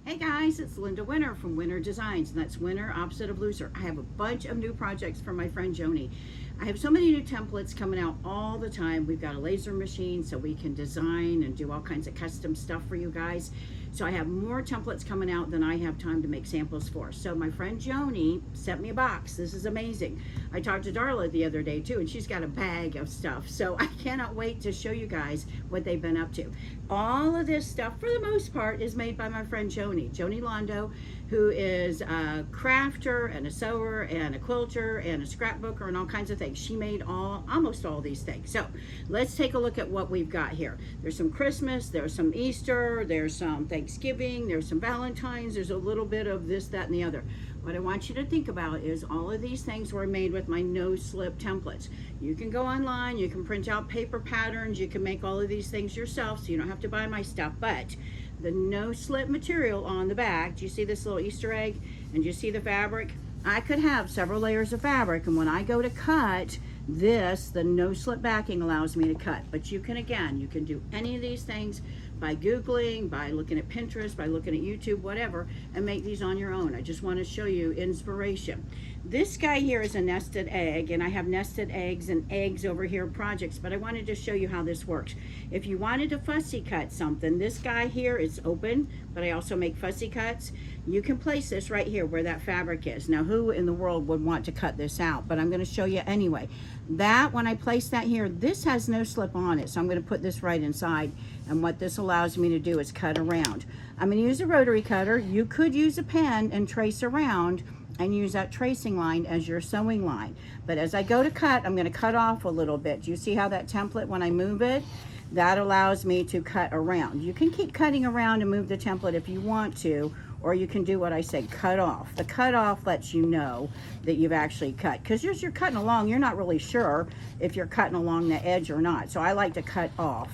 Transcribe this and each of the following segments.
Hey guys, it's Linda Winter from Winter Designs, and that's Winter opposite of loser. I have a bunch of new projects for my friend Joni. I have so many new templates coming out all the time. We've got a laser machine so we can design and do all kinds of custom stuff for you guys. So I have more templates coming out than I have time to make samples for. So my friend Joni sent me a box. This is amazing. I talked to Darla the other day too, and she's got a bag of stuff. So I cannot wait to show you guys what they've been up to. All of this stuff, for the most part, is made by my friend Joni Londo, who is a crafter and a sewer and a quilter and a scrapbooker and all kinds of things. She made almost all these things. So let's take a look at what we've got here. There's some Christmas, there's some Easter, there's some Thanksgiving, there's some Valentines, there's a little bit of this, that, and the other. What I want you to think about is all of these things were made with my no-slip templates. You can go online, you can print out paper patterns, you can make all of these things yourself, so you don't have to buy my stuff, but the no-slip material on the back, do you see this little Easter egg? And do you see the fabric? I could have several layers of fabric, and when I go to cut this, the no-slip backing allows me to cut. But you can, again, you can do any of these things by Googling, by looking at Pinterest, by looking at YouTube, whatever, and make these on your own. I just want to show you inspiration. This guy here is a nested egg, and I have nested eggs and eggs over here projects, but I wanted to show you how this works. If you wanted to fussy cut something, this guy here is open, but I also make fussy cuts. You can place this right here where that fabric is. Now, who in the world would want to cut this out? But I'm going to show you anyway. That, when I place that here, this has no slip on it, so I'm going to put this right inside, and what this allows me to do is cut around. I'm going to use a rotary cutter. You could use a pen and trace around and use that tracing line as your sewing line. But as I go to cut, I'm going to cut off a little bit. Do you see how that template, when I move it, that allows me to cut around. You can keep cutting around and move the template if you want to, or you can do what I say, cut off. The cut off lets you know that you've actually cut, because as you're cutting along, you're not really sure if you're cutting along the edge or not. So I like to cut off,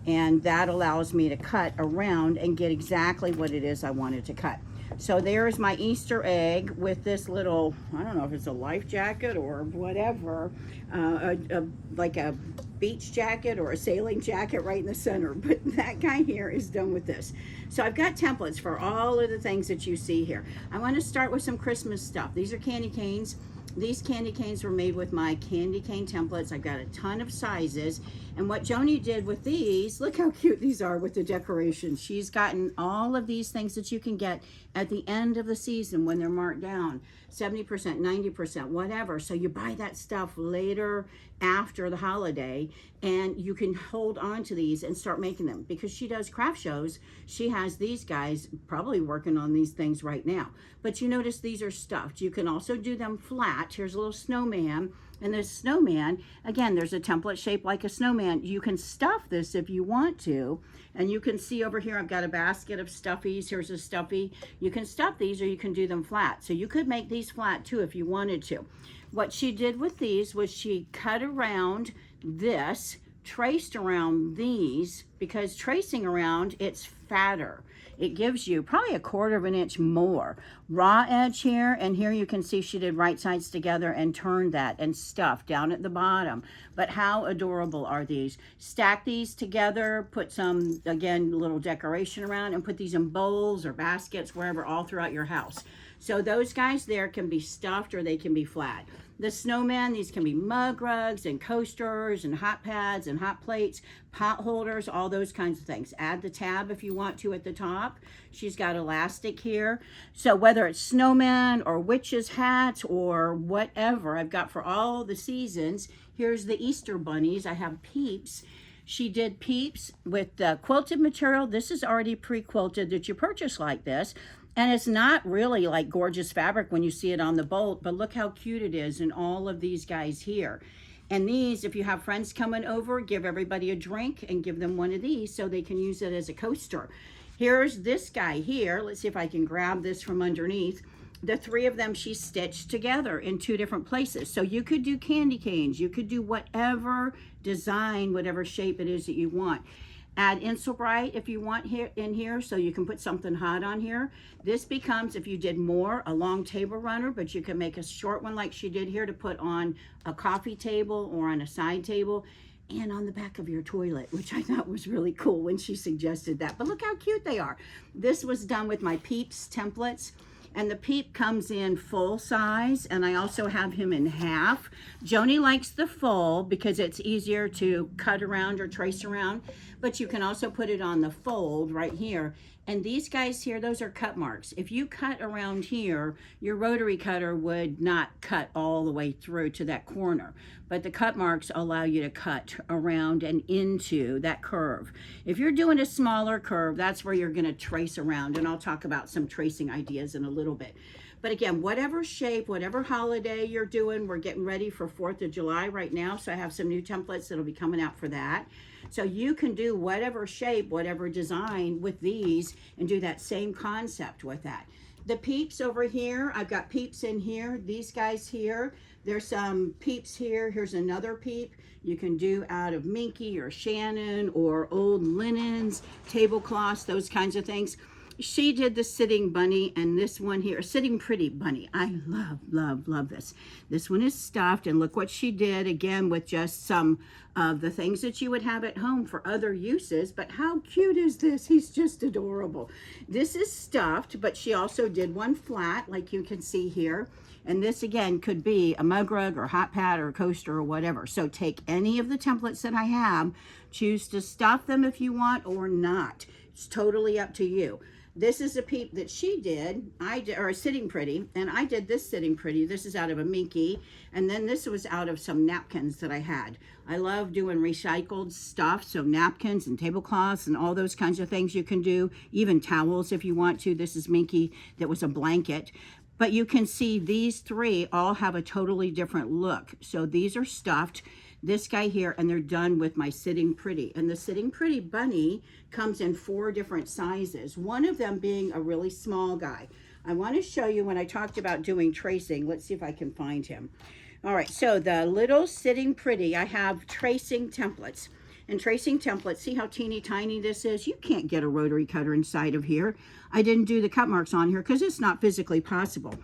and that allows me to cut around and get exactly what it is I wanted to cut. So there's my Easter egg with this little, I don't know if it's a life jacket or whatever, like a beach jacket or a sailing jacket right in the center. But that guy here is done with this. So I've got templates for all of the things that you see here. I want to start with some Christmas stuff. These are candy canes. These candy canes were made with my candy cane templates. I've got a ton of sizes. And what Joni did with these, look how cute these are with the decorations. She's gotten all of these things that you can get at the end of the season when they're marked down, 70%, 90%, whatever. So you buy that stuff later after the holiday, and you can hold on to these and start making them. Because she does craft shows, she has these guys probably working on these things right now. But you notice these are stuffed. You can also do them flat. Here's a little snowman. And this snowman, again, there's a template shaped like a snowman. You can stuff this if you want to. And you can see over here, I've got a basket of stuffies. Here's a stuffy. You can stuff these, or you can do them flat. So you could make these flat too if you wanted to. What she did with these was she cut around this, traced around these, because tracing around, it's fatter. It gives you probably 1/4 of an inch more. Raw edge here, and here you can see she did right sides together and turned that and stuffed down at the bottom. But how adorable are these? Stack these together, put some, again, little decoration around, and put these in bowls or baskets, wherever, all throughout your house. So those guys there can be stuffed or they can be flat. The snowman, these can be mug rugs and coasters and hot pads and hot plates, pot holders, all those kinds of things. Add the tab if you want to at the top. She's got elastic here. So whether it's snowman or witch's hat or whatever, I've got for all the seasons. Here's the Easter bunnies. I have peeps. She did peeps with the quilted material. This is already pre-quilted that you purchase like this. And it's not really like gorgeous fabric when you see it on the bolt, but look how cute it is in all of these guys here. And these, if you have friends coming over, give everybody a drink and give them one of these so they can use it as a coaster. Here's this guy here. Let's see if I can grab this from underneath. The 3 of them she stitched together in 2 different places. So you could do candy canes. You could do whatever design, whatever shape it is that you want. Add Insulbright if you want here in here, so you can put something hot on here. This becomes, if you did more, a long table runner, but you can make a short one like she did here to put on a coffee table or on a side table. and on the back of your toilet, which I thought was really cool when she suggested that. But look how cute they are. This was done with my Peeps templates. And the Peep comes in full size, and I also have him in half. Joni likes the full because it's easier to cut around or trace around, but you can also put it on the fold right here. And these guys here, those are cut marks. If you cut around here, your rotary cutter would not cut all the way through to that corner. But the cut marks allow you to cut around and into that curve. If you're doing a smaller curve, that's where you're gonna trace around. And I'll talk about some tracing ideas in a little bit. But again, whatever shape, whatever holiday you're doing, we're getting ready for 4th of July right now. So I have some new templates that'll be coming out for that. So you can do whatever shape, whatever design with these and do that same concept with that. The Peeps over here, I've got Peeps in here. These guys here, there's some Peeps here. Here's another Peep. You can do out of Minky or Shannon or old linens, tablecloths, those kinds of things. She did the sitting bunny, and this one here, sitting pretty bunny. I love this. This one is stuffed, and look what she did, again, with just some of the things that you would have at home for other uses. But how cute is this? He's just adorable. This is stuffed, but she also did one flat, like you can see here. And this, again, could be a mug rug or hot pad or a coaster or whatever. So take any of the templates that I have, choose to stuff them if you want or not. It's totally up to you. This is a Peep that she did, or a sitting pretty, and I did this sitting pretty. This is out of a Minky, and then this was out of some napkins that I had. I love doing recycled stuff, so napkins and tablecloths and all those kinds of things you can do, even towels if you want to. This is Minky that was a blanket. But you can see these three all have a totally different look. So these are stuffed. This guy here, and they're done with my Sitting Pretty. And the Sitting Pretty bunny comes in 4 different sizes, one of them being a really small guy. I want to show you when I talked about doing tracing. Let's see if I can find him. All right, so the little Sitting Pretty, I have tracing templates. And tracing templates, see how teeny tiny this is? You can't get a rotary cutter inside of here. I didn't do the cut marks on here because it's not physically possible.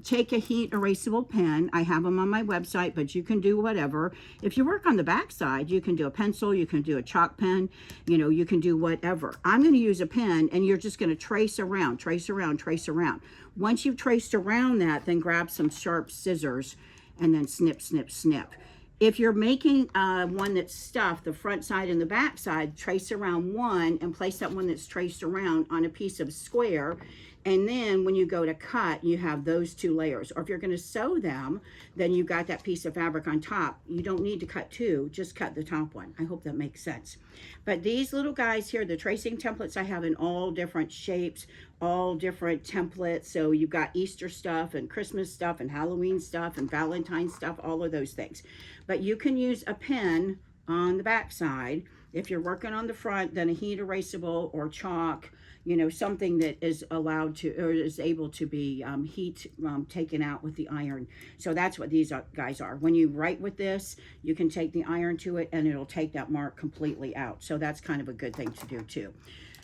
Take a heat erasable pen. I have them on my website, but you can do whatever. If you work on the back side, you can do a pencil, you can do a chalk pen, you know, you can do whatever. I'm going to use a pen, and you're just going to trace around, trace around, trace around. Once you've traced around that, then grab some sharp scissors and then snip, snip, snip. If you're making one that's stuffed, the front side and the back side, trace around one and place that one that's traced around on a piece of square. And then when you go to cut, you have those 2 layers. Or if you're going to sew them, then you've got that piece of fabric on top. You don't need to cut 2, just cut the top one. I hope that makes sense. But these little guys here, the tracing templates I have in all different shapes, all different templates. So you've got Easter stuff and Christmas stuff and Halloween stuff and Valentine stuff, all of those things. But you can use a pen on the back side. If you're working on the front, then a heat erasable or chalk, you know, something that is allowed to, or is able to be heat taken out with the iron. So that's what these guys are. When you write with this, you can take the iron to it and it'll take that mark completely out. So that's kind of a good thing to do too.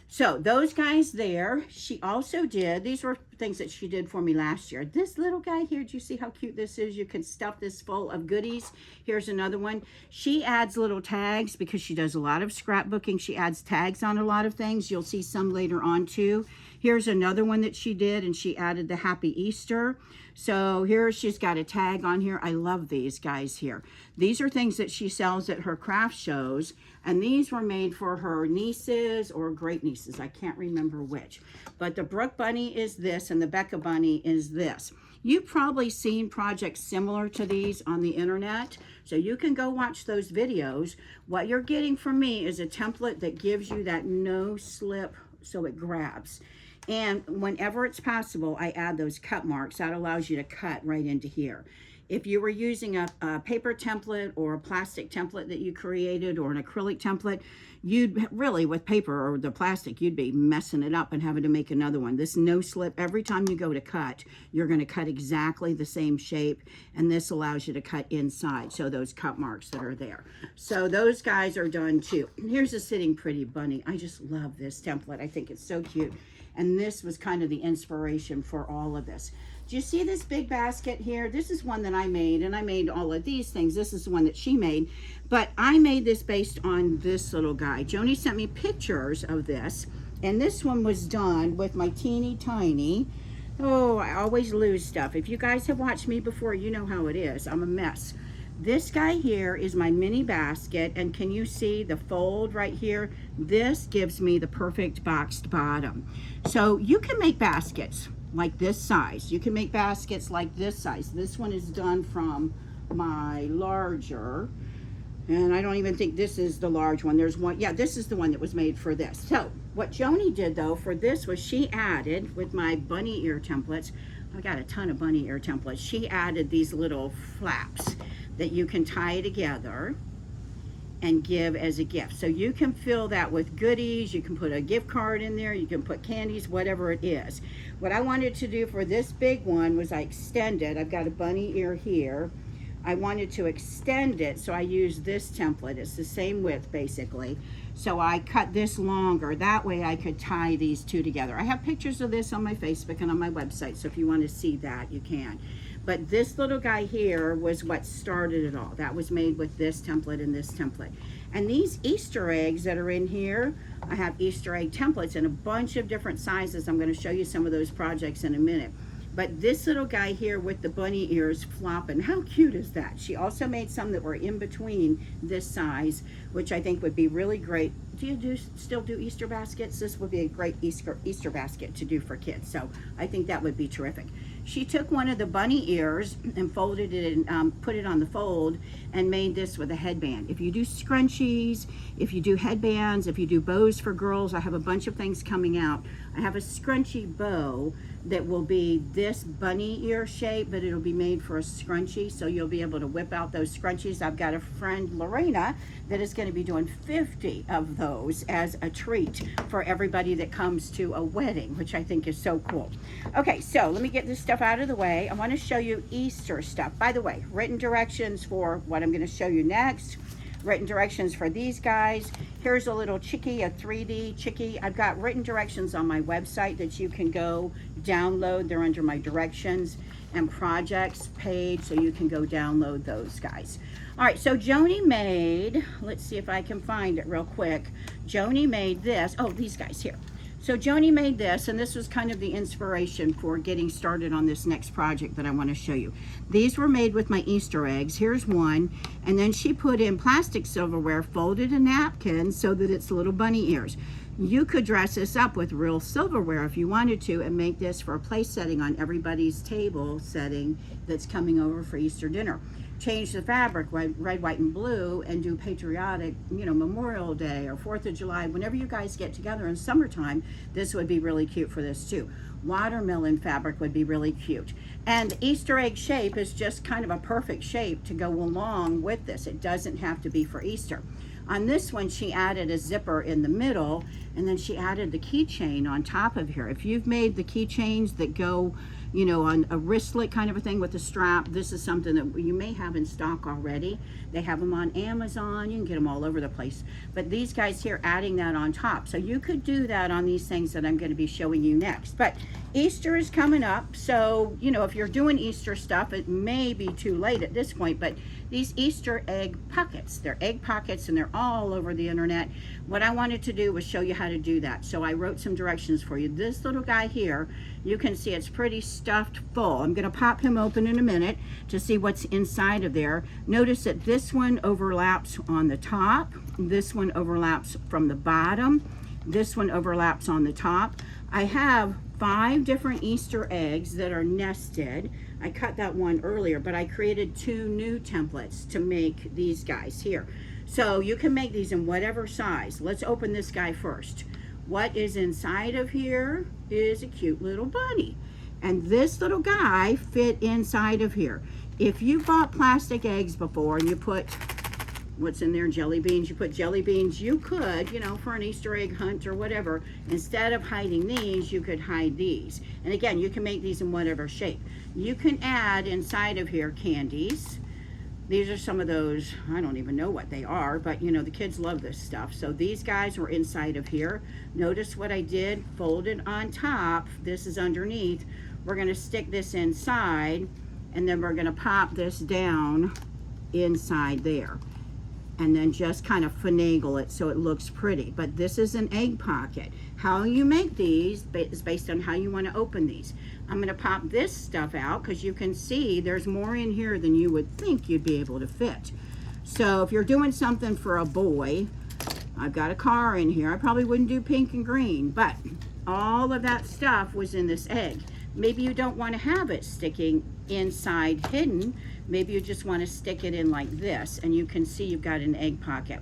So those guys there, she also did, these were things that she did for me last year. This little guy here, do you see how cute this is? You can stuff this full of goodies. Here's another one. She adds little tags because she does a lot of scrapbooking. She adds tags on a lot of things. You'll see some later on too. Here's another one that she did, and she added the Happy Easter. So here she's got a tag on here. I love these guys here. These are things that she sells at her craft shows, and these were made for her nieces or great nieces. I can't remember which. But the Brooke Bunny is this, and the Becca Bunny is this. You've probably seen projects similar to these on the internet, so you can go watch those videos. What you're getting from me is a template that gives you that no slip so it grabs. And whenever it's possible, I add those cut marks. That allows you to cut right into here. If you were using a paper template or a plastic template that you created or an acrylic template, you'd really, with paper or the plastic, you'd be messing it up and having to make another one. This no slip, every time you go to cut, you're going to cut exactly the same shape, and this allows you to cut inside. So those cut marks that are there. So those guys are done too. Here's a Sitting Pretty bunny. I just love this template. I think it's so cute. And this was kind of the inspiration for all of this. Do you see this big basket here? This is one that I made, and I made all of these things. This is the one that she made, but I made this based on this little guy. Joni sent me pictures of this, and this one was done with my teeny tiny, oh, I always lose stuff. If you guys have watched me before, you know how it is. I'm a mess. This guy here is my mini basket, and can you see the fold right here? This gives me the perfect boxed bottom. So you can make baskets like this size. You can make baskets like this size. This one is done from my larger, and I don't even think this is the large one. There's one, yeah, this is the one that was made for this. So what Joni did though for this was she added, with my bunny ear templates, I got a ton of bunny ear templates, she added these little flaps that you can tie together and give as a gift. So you can fill that with goodies, you can put a gift card in there, you can put candies, whatever it is. What I wanted to do for this big one was I extended, I've got a bunny ear here, I wanted to extend it, so I used this template. It's the same width basically. So I cut this longer, that way I could tie these two together. I have pictures of this on my Facebook and on my website, so if you want to see that, you can. But this little guy here was what started it all. That was made with this template and this template. And these Easter eggs that are in here, I have Easter egg templates in a bunch of different sizes. I'm going to show you some of those projects in a minute. But this little guy here with the bunny ears flopping, how cute is that? She also made some that were in between this size, which I think would be really great. Do you still do Easter baskets? This would be a great Easter basket to do for kids. So I think that would be terrific. She took one of the bunny ears and folded it and put it on the fold and made this with a headband. If you do scrunchies, if you do headbands, if you do bows for girls, I have a bunch of things coming out. I have a scrunchy bow that will be this bunny ear shape, but it'll be made for a scrunchie, so you'll be able to whip out those scrunchies. I've got a friend, Lorena, that is going to be doing 50 of those as a treat for everybody that comes to a wedding, which I think is so cool. Okay, so let me get this stuff out of the way. I want to show you Easter stuff. By the way, written directions for what I'm going to show you next. Written directions for these guys. Here's a little chickie, a 3D chickie. I've got written directions on my website that you can go download. They're under my directions and projects page, so you can go download those guys. All right, so Joni made, let's see if I can find it real quick. Joni made this, oh, these guys here. So Joni made this, and this was kind of the inspiration for getting started on this next project that I want to show you. These were made with my Easter eggs. Here's one, and then she put in plastic silverware, folded a napkin so that it's little bunny ears. You could dress this up with real silverware if you wanted to and make this for a place setting on everybody's table setting that's coming over for Easter dinner. Change the fabric, red, white, and blue, and do patriotic, you know, Memorial Day or 4th of July. Whenever you guys get together in summertime, this would be really cute for this too. Watermelon fabric would be really cute. And the Easter egg shape is just kind of a perfect shape to go along with this. It doesn't have to be for Easter. On this one, she added a zipper in the middle, and then she added the keychain on top of here. If you've made the keychains that go, you know, on a wristlet kind of a thing with a strap, this is something that you may have in stock already. They have them on Amazon. You can get them all over the place. But these guys here adding that on top. So you could do that on these things that I'm going to be showing you next. But Easter is coming up, so, you know, if you're doing Easter stuff, it may be too late at this point, but these Easter egg pockets, they're egg pockets, and they're all over the internet. What I wanted to do was show you how to do that. So I wrote some directions for you. This little guy here, you can see it's pretty stuffed full. I'm going to pop him open in a minute to see what's inside of there. Notice that this one overlaps on the top. This one overlaps from the bottom. This one overlaps on the top. I have 5 different Easter eggs that are nested. I cut that one earlier, but I created 2 new templates to make these guys here. So you can make these in whatever size. Let's open this guy first. What is inside of here is a cute little bunny. And this little guy fit inside of here. If you bought plastic eggs before and you put, what's in there, jelly beans, you put jelly beans, you could, you know, for an Easter egg hunt or whatever, instead of hiding these, you could hide these. And again, you can make these in whatever shape. You can add inside of here candies. These are some of those, I don't even know what they are, but you know, the kids love this stuff. So these guys were inside of here. Notice what I did, folded on top. This is underneath. We're gonna stick this inside, and then we're gonna pop this down inside there. And then just kind of finagle it so it looks pretty. But this is an egg pocket. How you make these is based on how you want to open these. I'm going to pop this stuff out because you can see there's more in here than you would think you'd be able to fit. So if you're doing something for a boy, I've got a car in here. I probably wouldn't do pink and green, but all of that stuff was in this egg. Maybe you don't want to have it sticking inside hidden. Maybe you just want to stick it in like this, and you can see you've got an egg pocket.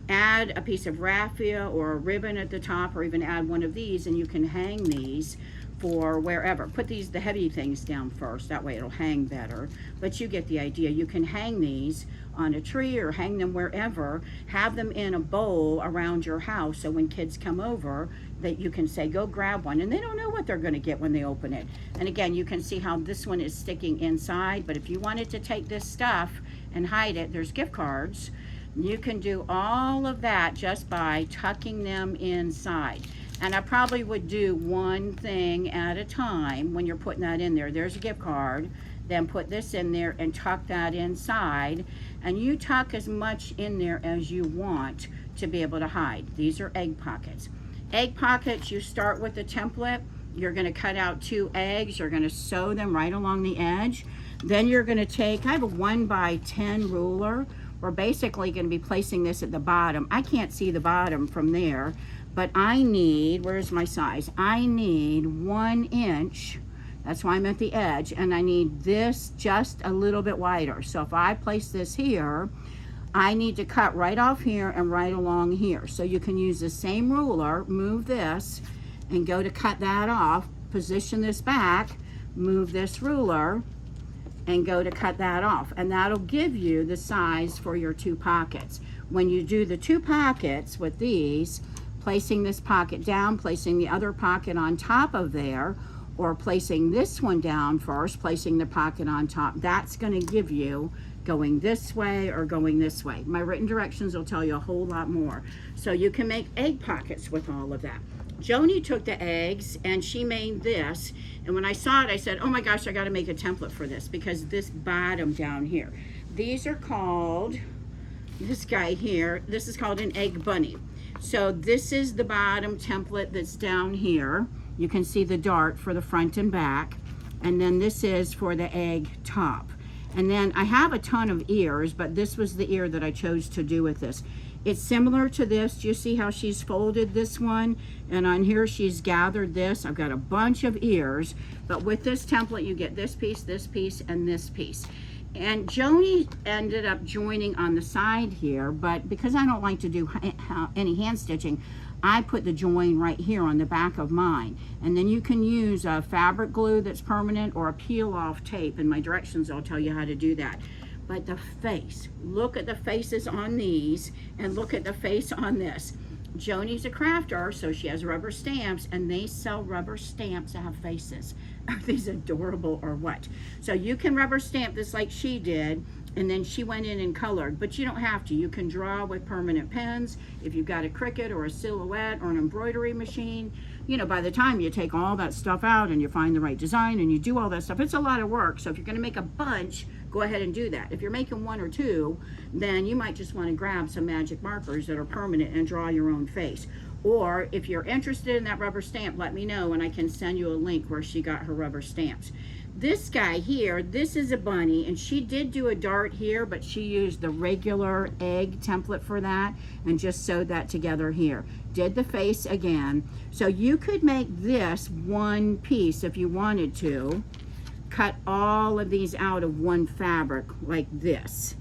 Add a piece of raffia or a ribbon at the top, or even add one of these, and you can hang these for wherever. Put the heavy things down first, that way it'll hang better, but you get the idea. You can hang these on a tree or hang them wherever. Have them in a bowl around your house, so when kids come over, that you can say, go grab one, and they don't know what they're going to get when they open it. And again, you can see how this one is sticking inside, but if you wanted to take this stuff and hide it, there's gift cards. You can do all of that just by tucking them inside. And I probably would do one thing at a time when you're putting that in there. There's a gift card. Then put this in there and tuck that inside. And you tuck as much in there as you want to be able to hide. These are egg pockets. Egg pockets, you start with the template. You're going to cut out 2 eggs. You're going to sew them right along the edge. Then you're going to take, I have a 1x10 ruler. We're basically going to be placing this at the bottom. I can't see the bottom from there, but I need, where's my size? I need 1 inch. That's why I'm at the edge, and I need this just a little bit wider. So if I place this here, I need to cut right off here and right along here. So you can use the same ruler, move this, and go to cut that off, position this back, move this ruler, and go to cut that off. And that'll give you the size for your 2 pockets. When you do the 2 pockets with these, placing this pocket down, placing the other pocket on top of there, or placing this one down first, placing the pocket on top, that's going to give you going this way or going this way. My written directions will tell you a whole lot more. So you can make egg pockets with all of that. Joni took the eggs and she made this, and when I saw it I said, oh my gosh, I got to make a template for this, because this bottom down here, these are called, this guy here, this is called an egg bunny. So this is the bottom template that's down here. You can see the dart for the front and back, and then this is for the egg top. And then I have a ton of ears, but this was the ear that I chose to do with this. It's similar to this. Do you see how she's folded this one? And on here she's gathered this. I've got a bunch of ears, but with this template you get this piece, and this piece. And Joni ended up joining on the side here, but because I don't like to do any hand stitching, I put the join right here on the back of mine. And then you can use a fabric glue that's permanent or a peel off tape. In my directions I'll tell you how to do that. But the face, look at the faces on these and look at the face on this. Joni's a crafter, so she has rubber stamps, and they sell rubber stamps that have faces. Are these adorable or what? So you can rubber stamp this like she did, and then she went in and colored, but you don't have to. You can draw with permanent pens. If you've got a Cricut or a Silhouette or an embroidery machine, you know, by the time you take all that stuff out and you find the right design and you do all that stuff, it's a lot of work. So if you're going to make a bunch, go ahead and do that. If you're making 1 or 2, then you might just want to grab some magic markers that are permanent and draw your own face. Or if you're interested in that rubber stamp, let me know and I can send you a link where she got her rubber stamps. This guy here, this is a bunny, and she did do a dart here, but she used the regular egg template for that and just sewed that together here. Did the face again. So you could make this one piece if you wanted to. Cut all of these out of one fabric like this,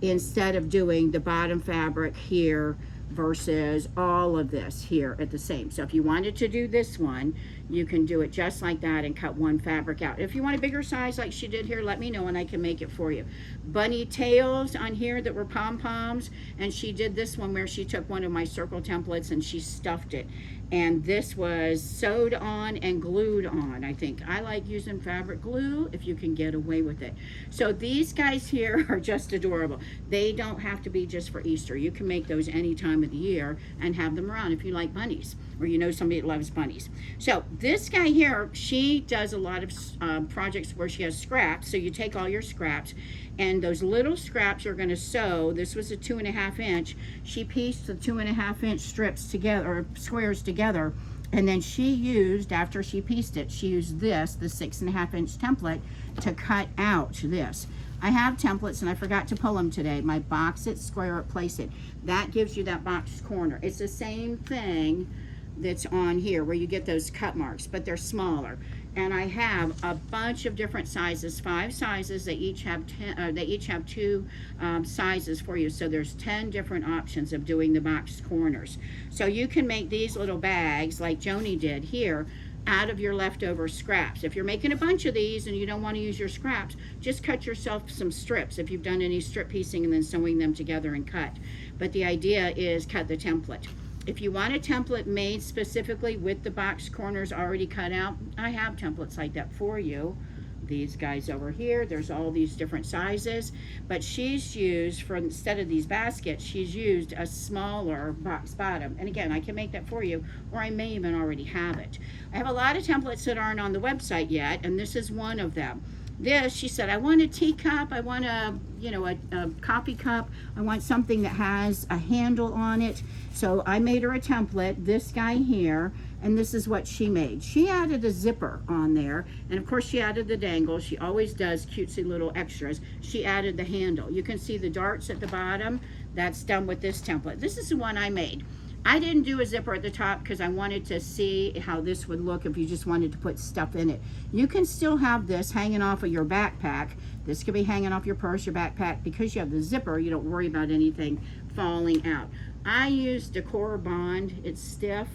instead of doing the bottom fabric here versus all of this here at the same. So if you wanted to do this one, you can do it just like that and cut one fabric out. If you want a bigger size like she did here, let me know and I can make it for you. Bunny tails on here that were pom-poms, and she did this one where she took one of my circle templates and she stuffed it. and this was sewed on and glued on. I think I like using fabric glue if you can get away with it. So these guys here are just adorable. They don't have to be just for Easter. You can make those any time of the year and have them around if you like bunnies, or you know somebody that loves bunnies. So this guy here, she does a lot of projects where she has scraps. So you take all your scraps, and those little scraps you're going to sew. This was a 2.5 inch. She pieced the 2.5 inch strips together, or squares together, and then she used, after she pieced it, she used this, the 6.5 inch template, to cut out this. I have templates and I forgot to pull them today. My box it, square it, place it. That gives you that box corner. It's the same thing that's on here where you get those cut marks, but they're smaller. And I have a bunch of different sizes, 5 sizes. They each have 2 sizes for you. So there's 10 different options of doing the box corners. So you can make these little bags like Joni did here out of your leftover scraps. If you're making a bunch of these and you don't want to use your scraps, just cut yourself some strips if you've done any strip piecing and then sewing them together and cut. But the idea is cut the template. If you want a template made specifically with the box corners already cut out, I have templates like that for you. These guys over here, there's all these different sizes, but she's used, for instead of these baskets, she's used a smaller box bottom. And again, I can make that for you, or I may even already have it. I have a lot of templates that aren't on the website yet, and this is one of them. This, she said, I want a teacup, I want a coffee cup, I want something that has a handle on it. So I made her a template, this guy here, and this is what she made. She added a zipper on there, and of course she added the dangle. She always does cutesy little extras. She added the handle. You can see the darts at the bottom. That's done with this template. This is the one I made. I didn't do a zipper at the top because I wanted to see how this would look if you just wanted to put stuff in it. You can still have this hanging off of your backpack. This could be hanging off your purse, your backpack. Because you have the zipper, you don't worry about anything falling out. I used decor bond. It's stiff.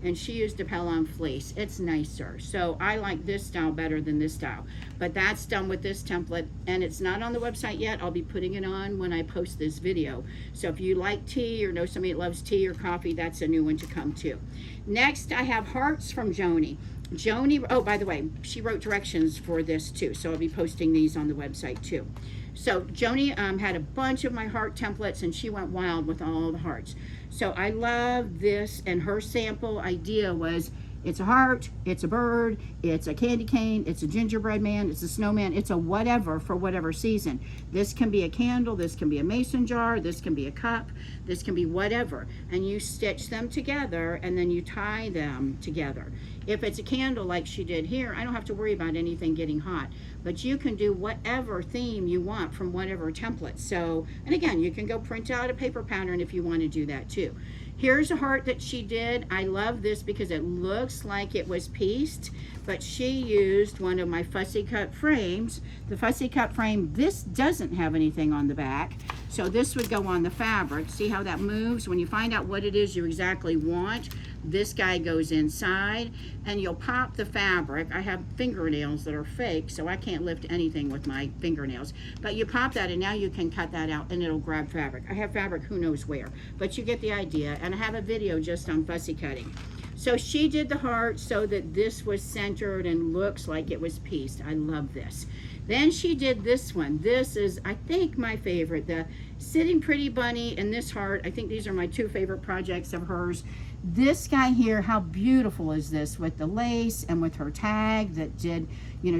And she used a Pelon fleece. It's nicer. So I like this style better than this style. But that's done with this template, and it's not on the website yet. I'll be putting it on when I post this video. So if you like tea or know somebody that loves tea or coffee, that's a new one to come too. Next, I have hearts from Joni. Joni, oh, by the way, she wrote directions for this too. So I'll be posting these on the website too. So Joni had a bunch of my heart templates, and she went wild with all the hearts. So I love this, and her sample idea was, it's a heart, it's a bird, it's a candy cane, it's a gingerbread man, it's a snowman, it's a whatever for whatever season. This can be a candle, this can be a mason jar, this can be a cup, this can be whatever. And you stitch them together, and then you tie them together. If it's a candle like she did here, I don't have to worry about anything getting hot. But you can do whatever theme you want from whatever template. So, and again, you can go print out a paper pattern if you want to do that too. Here's a heart that she did. I love this because it looks like it was pieced, but she used one of my fussy cut frames. The fussy cut frame, this doesn't have anything on the back, so this would go on the fabric. See how that moves? When you find out what it is you exactly want, this guy goes inside, and you'll pop the fabric. I have fingernails that are fake, so I can't lift anything with my fingernails. But you pop that, and now you can cut that out, and it'll grab fabric. I have fabric who knows where, but you get the idea. And I have a video just on fussy cutting. So she did the heart so that this was centered and looks like it was pieced. I love this. Then she did this one. This is, I think, my favorite, the Sitting Pretty Bunny and this heart. I think these are my 2 favorite projects of hers. This guy here, how beautiful is this with the lace and with her tag that did,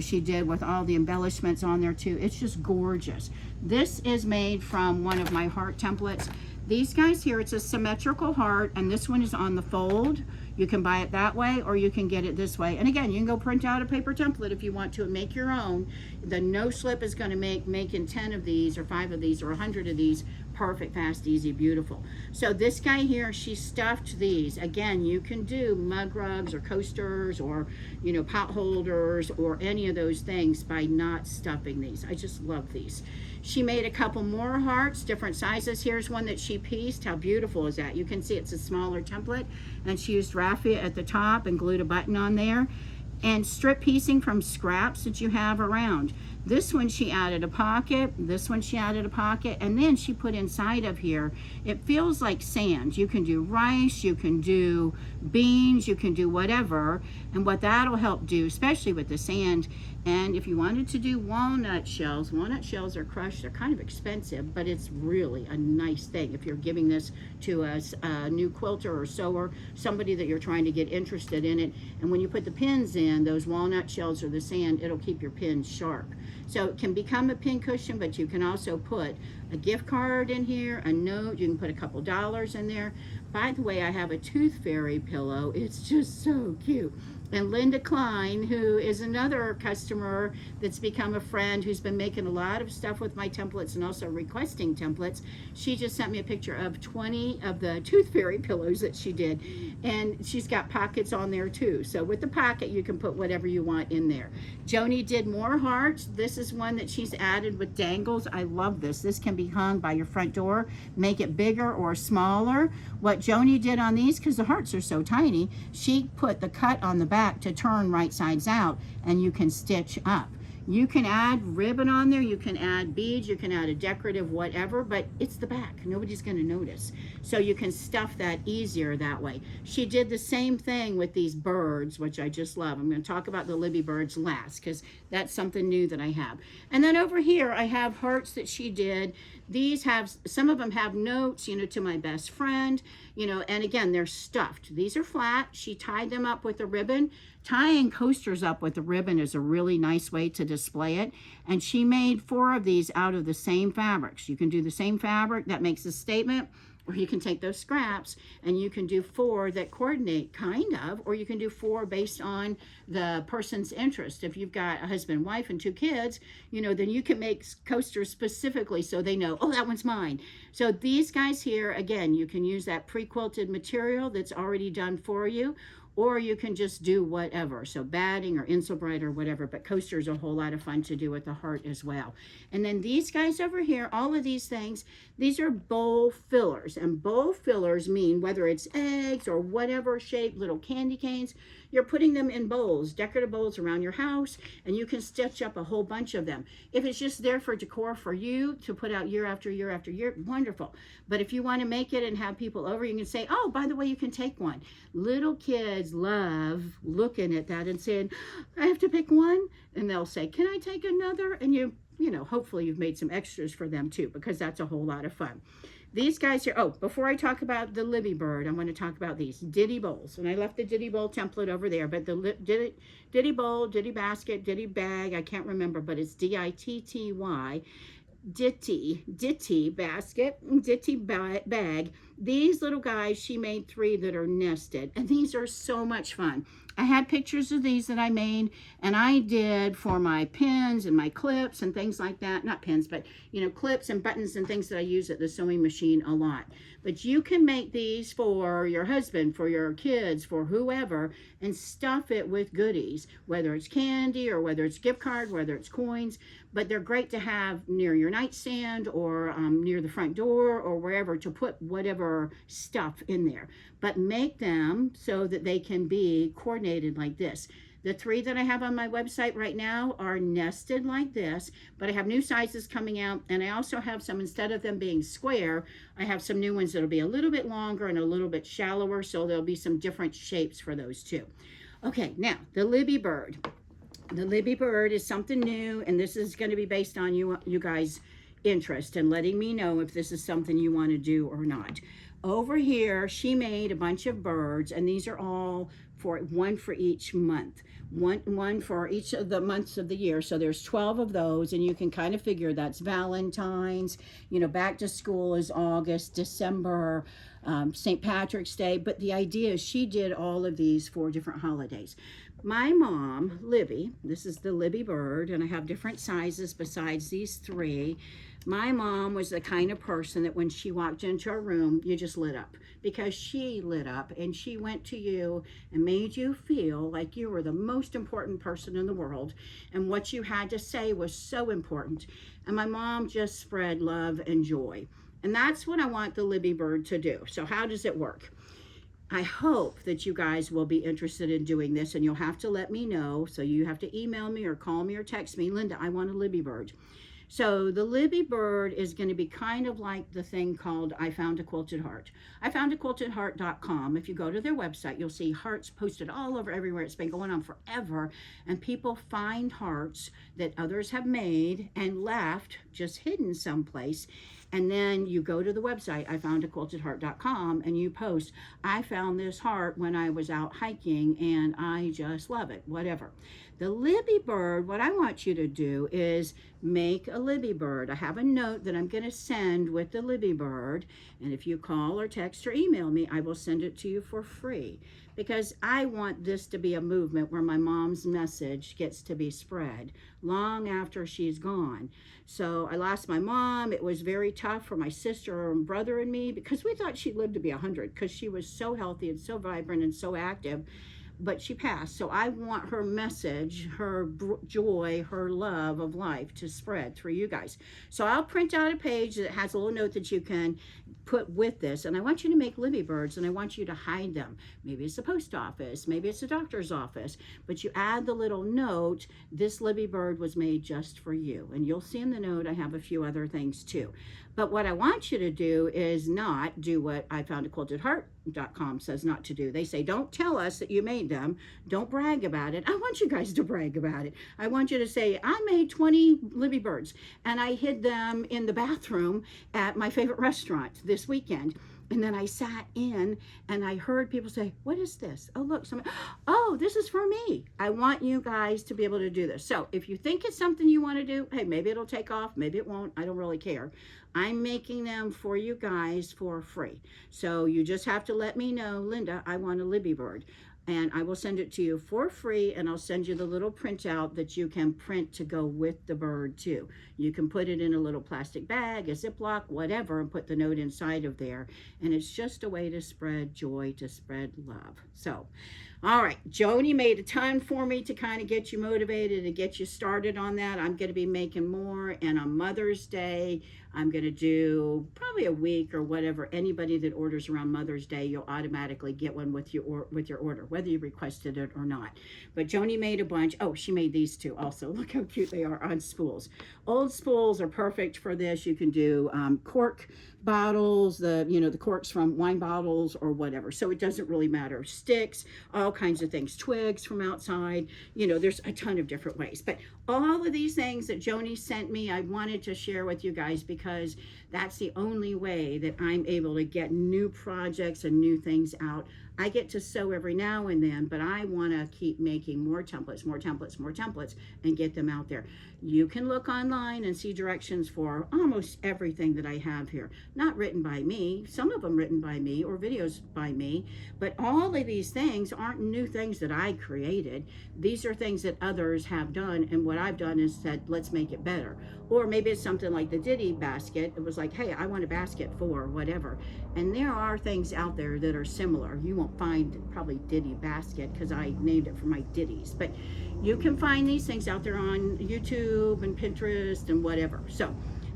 she did with all the embellishments on there too. It's just gorgeous. This is made from one of my heart templates. These guys here, it's a symmetrical heart, and this one is on the fold. You can buy it that way, or you can get it this way. And again, you can go print out a paper template if you want to and make your own. The no slip is going to make making 10 of these or 5 of these or 100 of these perfect, fast, easy, beautiful. So this guy here, she stuffed these. Again, you can do mug rugs or coasters or, pot holders or any of those things by not stuffing these. I just love these. She made a couple more hearts, different sizes. Here's one that she pieced. How beautiful is that? You can see it's a smaller template, and she used raffia at the top and glued a button on there. and strip piecing from scraps that you have around. This one she added a pocket, this one she added a pocket, and then she put inside of here, it feels like sand. You can do rice, you can do beans, you can do whatever, and what that'll help do, especially with the sand, and if you wanted to do walnut shells are crushed, they're kind of expensive, but it's really a nice thing if you're giving this to a new quilter or sewer, somebody that you're trying to get interested in it, and when you put the pins in, those walnut shells or the sand, it'll keep your pins sharp. So it can become a pin cushion, but you can also put a gift card in here, a note, you can put a couple dollars in there. By the way, I have a tooth fairy pillow. It's just so cute. And Linda Klein, who is another customer that's become a friend, who's been making a lot of stuff with my templates and also requesting templates, she just sent me a picture of 20 of the tooth fairy pillows that she did. And she's got pockets on there too. So with the pocket, you can put whatever you want in there. Joni did more hearts. This is one that she's added with dangles. I love this. This can be hung by your front door, make it bigger or smaller. What Joni did on these, because the hearts are so tiny, she put the cut on the back to turn right sides out, and you can stitch up. You can add ribbon on there, you can add beads, you can add a decorative whatever, but it's the back. Nobody's going to notice. So you can stuff that easier that way. She did the same thing with these birds, which I just love. I'm going to talk about the Libby birds last because that's something new that I have. And then over here I have hearts that she did. These have, some of them have notes, you know, to my best friend, you know, and again, they're stuffed. These are flat. She tied them up with a ribbon. Tying coasters up with a ribbon is a really nice way to display it. And she made 4 of these out of the same fabrics. You can do the same fabric that makes a statement, or you can take those scraps and you can do 4 that coordinate, kind of, or you can do 4 based on the person's interest. If you've got a husband, wife, and 2 kids, you know, then you can make coasters specifically so they know, oh, that one's mine. So these guys here, again, you can use that pre-quilted material that's already done for you, or you can just do whatever. So batting or Insulbright or whatever, but coasters are a whole lot of fun to do with the heart as well. And then these guys over here, all of these things, these are bowl fillers. And bowl fillers mean whether it's eggs or whatever shape, little candy canes, you're putting them in bowls, decorative bowls around your house, and you can stitch up a whole bunch of them. If it's just there for decor for you to put out year after year after year, wonderful. But if you want to make it and have people over, you can say, oh, by the way, you can take one. Little kids love looking at that and saying, I have to pick one. And they'll say, can I take another? And you know, hopefully you've made some extras for them too, because that's a whole lot of fun. These guys here, oh, before I talk about the Libby bird, I'm going to talk about these Diddy bowls. And I left the Diddy bowl template over there, but the Diddy bowl, Diddy basket, Diddy bag, I can't remember, but it's D-I-T-T-Y. Ditty basket, Ditty bag. These little guys, she made 3 that are nested, and these are so much fun. I had pictures of these that I made, and I did for my pins and my clips and things like that. Not pins, but, you know, clips and buttons and things that I use at the sewing machine a lot. But you can make these for your husband, for your kids, for whoever, and stuff it with goodies, whether it's candy or whether it's gift card, whether it's coins. But they're great to have near your nightstand or near the front door or wherever to put whatever stuff in there. But make them so that they can be coordinated like this. The 3 that I have on my website right now are nested like this, but I have new sizes coming out, and I also have some, instead of them being square, I have some new ones that'll be a little bit longer and a little bit shallower, so there'll be some different shapes for those too. Okay, now, the Libby bird. The Libby bird is something new, and this is going to be based on you guys' interest and letting me know if this is something you want to do or not. Over here, she made a bunch of birds, and these are all for one for each month. One for each of the months of the year. So there's 12 of those, and you can kind of figure that's Valentine's, you know, back to school is August, December, St. Patrick's Day. But the idea is she did all of these for different holidays. My mom, Libby, this is the Libby bird, and I have different sizes besides these 3. My mom was the kind of person that when she walked into a room, you just lit up, because she lit up and she went to you and made you feel like you were the most important person in the world, and what you had to say was so important. And my mom just spread love and joy. And that's what I want the Libby bird to do. So how does it work? I hope that you guys will be interested in doing this, and you'll have to let me know. So you have to email me or call me or text me, Linda, I want a Libby bird. So the Libby bird is going to be kind of like the thing called I Found a Quilted Heart. I found a quiltedheart.com. If you go to their website, you'll see hearts posted all over everywhere. It's been going on forever. And people find hearts that others have made and left just hidden someplace. And then you go to the website, ifoundaquiltedheart.com, and you post, I found this heart when I was out hiking and I just love it, whatever. The Libby bird, what I want you to do is make a Libby bird. I have a note that I'm going to send with the Libby bird. And if you call or text or email me, I will send it to you for free. Because I want this to be a movement where my mom's message gets to be spread long after she's gone. So I lost my mom. It was very tough for my sister and brother and me because we thought she lived to be 100 because she was so healthy and so vibrant and so active. But she passed. So I want her message, her joy, her love of life to spread through you guys. So I'll print out a page that has a little note that you can put with this. And I want you to make Libby birds and I want you to hide them. Maybe it's the post office, maybe it's the doctor's office, but you add the little note, this Libby bird was made just for you. And you'll see in the note I have a few other things too. But what I want you to do is not do what ifoundaquiltedheart.com says not to do. They say, don't tell us that you made them. Don't brag about it. I want you guys to brag about it. I want you to say, I made 20 Libby birds and I hid them in the bathroom at my favorite restaurant this weekend. And then I sat in and I heard people say, what is this? Oh, look, oh, this is for me. I want you guys to be able to do this. So if you think it's something you want to do, hey, maybe it'll take off, maybe it won't. I don't really care. I'm making them for you guys for free. So you just have to let me know, Linda, I want a Libby bird. And I will send it to you for free, and I'll send you the little printout that you can print to go with the bird too. You can put it in a little plastic bag, a Ziploc, whatever, and put the note inside of there. And it's just a way to spread joy, to spread love. So, all right, Joni made a ton for me to kind of get you motivated and get you started on that. I'm going to be making more, and on Mother's Day, I'm going to do probably a week or whatever. Anybody that orders around Mother's Day, you'll automatically get one with your order, whether you requested it or not. But Joni made a bunch. Oh, she made these two also. Look how cute they are on spools. Old spools are perfect for this. You can do cork bottles, the corks from wine bottles or whatever. So it doesn't really matter. Sticks, all kinds of things, twigs from outside. There's a ton of different ways. But all of these things that Joni sent me, I wanted to share with you guys because that's the only way that I'm able to get new projects and new things out. I get to sew every now and then, but I want to keep making more templates, and get them out there. You can look online and see directions for almost everything that I have here. Not written by me, some of them written by me or videos by me, but all of these things aren't new things that I created. These are things that others have done, and what I've done is said, let's make it better. Or maybe it's something like the Diddy basket. It was like, hey, I want a basket for whatever. And there are things out there that are similar. You won't find probably Diddy basket because I named it for my Diddies. But you can find these things out there on YouTube and Pinterest and whatever. So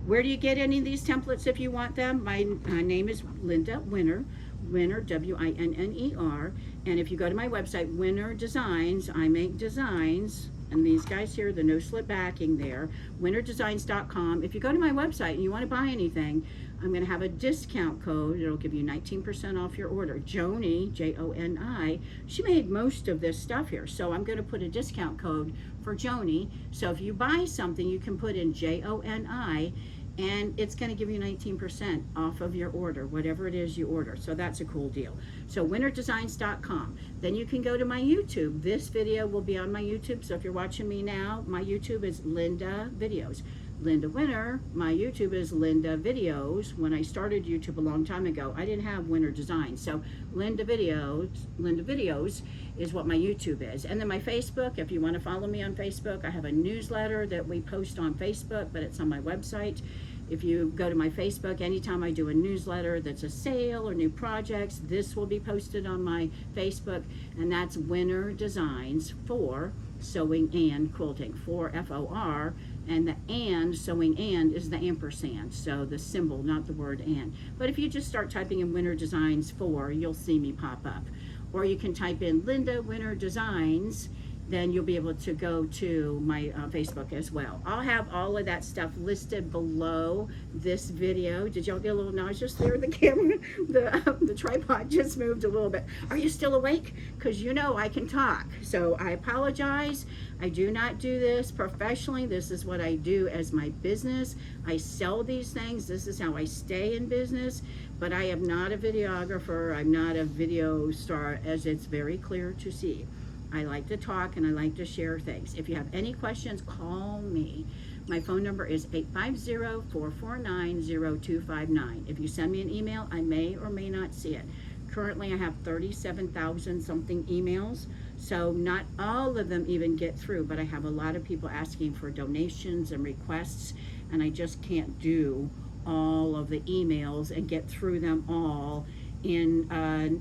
where do you get any of these templates if you want them? My name is Linda Winner. Winner, W-I-N-N-E-R. And if you go to my website, Winner Designs, I make designs. And these guys here, the no slip backing there, winnerdesigns.com. If you go to my website and you want to buy anything, I'm going to have a discount code. It'll give you 19% off your order. Joni, J-O-N-I, she made most of this stuff here. So I'm going to put a discount code for Joni. So if you buy something, you can put in J-O-N-I, and it's going to give you 19% off of your order, whatever it is you order. So that's a cool deal. So winnerdesigns.com. Then you can go to my YouTube. This video will be on my YouTube. So if you're watching me now, my YouTube is Linda Videos. Linda Winner, my YouTube is Linda Videos. When I started YouTube a long time ago, I didn't have Winner Designs. So Linda Videos is what my YouTube is. And then my Facebook, if you want to follow me on Facebook, I have a newsletter that we post on Facebook, but it's on my website. If you go to my Facebook, anytime I do a newsletter that's a sale or new projects, this will be posted on my Facebook, and that's Winner Designs for sewing and quilting, for FOR, and the and, sewing and, is the ampersand, so the symbol, not the word and. But if you just start typing in Winter Designs 4, you'll see me pop up. Or you can type in Linda Winter Designs, then you'll be able to go to my Facebook as well. I'll have all of that stuff listed below this video. Did y'all get a little nauseous there? The camera, the tripod just moved a little bit. Are you still awake? Because you know I can talk. So I apologize. I do not do this professionally. This is what I do as my business. I sell these things. This is how I stay in business. But I am not a videographer. I'm not a video star, as it's very clear to see. I like to talk and I like to share things. If you have any questions, call me. My phone number is 850-449-0259. If you send me an email, I may or may not see it. Currently, I have 37,000 something emails, so not all of them even get through, but I have a lot of people asking for donations and requests, and I just can't do all of the emails and get through them all in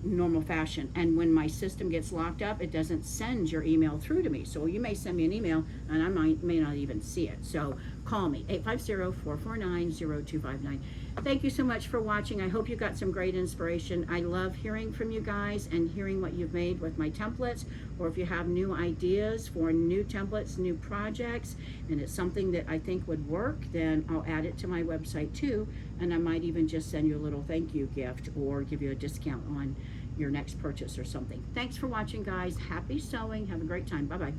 normal fashion. And when my system gets locked up, it doesn't send your email through to me. So you may send me an email and I may not even see it. So call me, 850-449-0259. Thank you so much for watching. I hope you got some great inspiration. I love hearing from you guys and hearing what you've made with my templates, or if you have new ideas for new templates, new projects, and it's something that I think would work, then I'll add it to my website too, and I might even just send you a little thank you gift or give you a discount on your next purchase or something. Thanks for watching, guys. Happy sewing. Have a great time. Bye-bye.